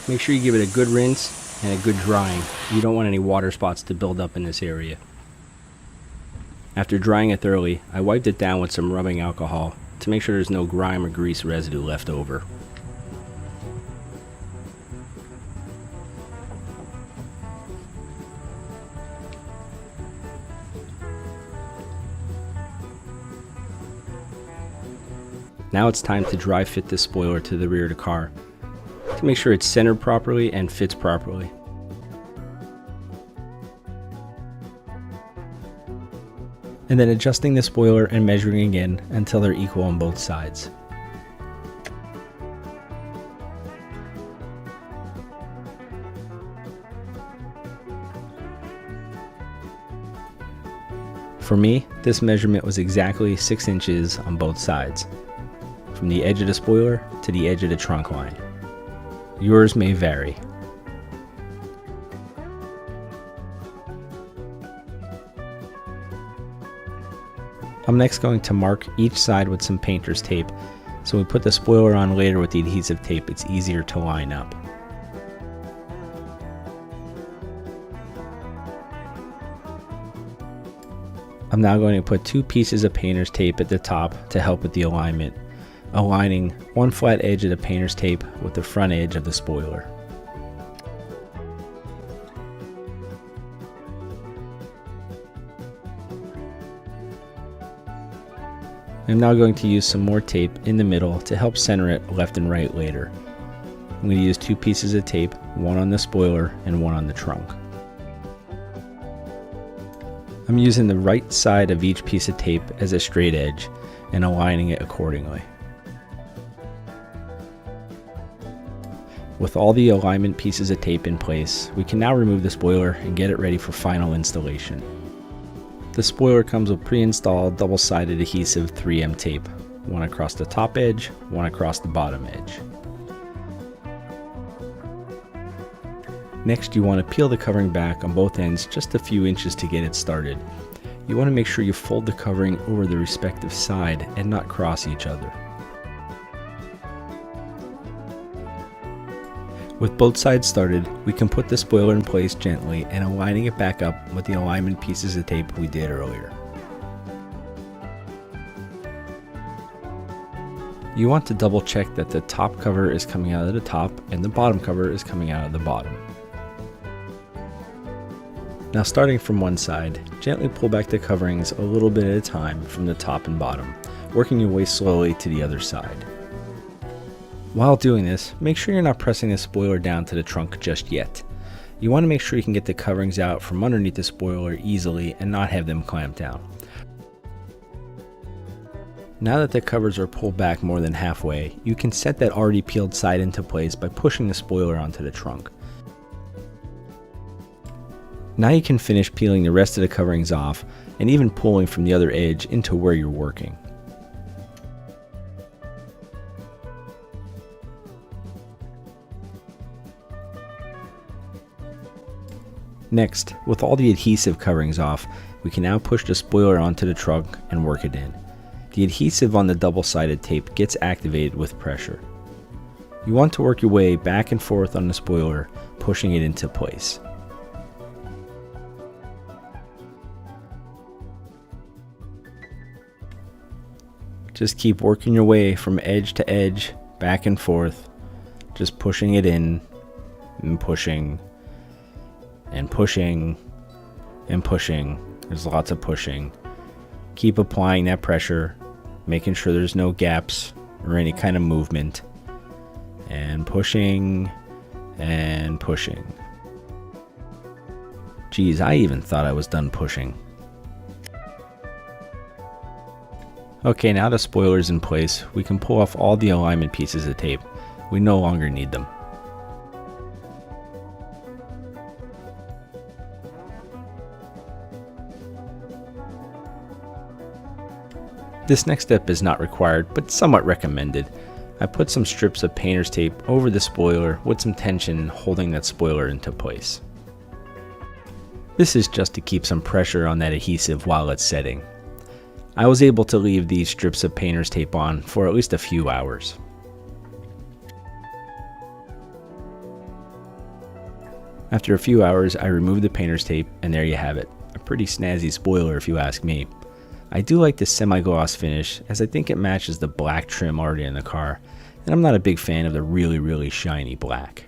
Make sure you give it a good rinse and a good drying. You don't want any water spots to build up in this area. After drying it thoroughly, I wiped it down with some rubbing alcohol to make sure there's no grime or grease residue left over. Now it's time to dry fit this spoiler to the rear of the car to make sure it's centered properly and fits properly. And then adjusting the spoiler and measuring again until they're equal on both sides. For me, this measurement was exactly 6 inches on both sides, from the edge of the spoiler to the edge of the trunk line. Yours may vary. I'm next going to mark each side with some painter's tape, so when we put the spoiler on later with the adhesive tape, it's easier to line up. I'm now going to put 2 pieces of painter's tape at the top to help with the alignment, aligning one flat edge of the painter's tape with the front edge of the spoiler. I'm now going to use some more tape in the middle to help center it left and right later. I'm going to use 2 pieces of tape, one on the spoiler and one on the trunk. I'm using the right side of each piece of tape as a straight edge and aligning it accordingly. With all the alignment pieces of tape in place, we can now remove the spoiler and get it ready for final installation. The spoiler comes with pre-installed double-sided adhesive 3M tape, one across the top edge, one across the bottom edge. Next, you want to peel the covering back on both ends just a few inches to get it started. You want to make sure you fold the covering over the respective side and not cross each other. With both sides started, we can put the spoiler in place gently and aligning it back up with the alignment pieces of tape we did earlier. You want to double check that the top cover is coming out of the top and the bottom cover is coming out of the bottom. Now starting from one side, gently pull back the coverings a little bit at a time from the top and bottom, working your way slowly to the other side. While doing this, make sure you're not pressing the spoiler down to the trunk just yet. You want to make sure you can get the coverings out from underneath the spoiler easily and not have them clamped down. Now that the covers are pulled back more than halfway, you can set that already peeled side into place by pushing the spoiler onto the trunk. Now you can finish peeling the rest of the coverings off and even pulling from the other edge into where you're working. Next, with all the adhesive coverings off, we can now push the spoiler onto the trunk and work it in. The adhesive on the double-sided tape gets activated with pressure. You want to work your way back and forth on the spoiler, pushing it into place. Just keep working your way from edge to edge, back and forth, just pushing it in and pushing and pushing and pushing. There's lots of pushing. Keep applying that pressure, making sure there's no gaps or any kind of movement, and pushing and pushing. Geez, I even thought I was done pushing. Okay, now the spoiler's in place, we can pull off all the alignment pieces of tape. We no longer need them. This next step is not required, but somewhat recommended. I put some strips of painter's tape over the spoiler with some tension holding that spoiler into place. This is just to keep some pressure on that adhesive while it's setting. I was able to leave these strips of painter's tape on for at least a few hours. After a few hours, I removed the painter's tape, and there you have it. A pretty snazzy spoiler if you ask me. I do like the semi-gloss finish, as I think it matches the black trim already in the car, and I'm not a big fan of the really shiny black.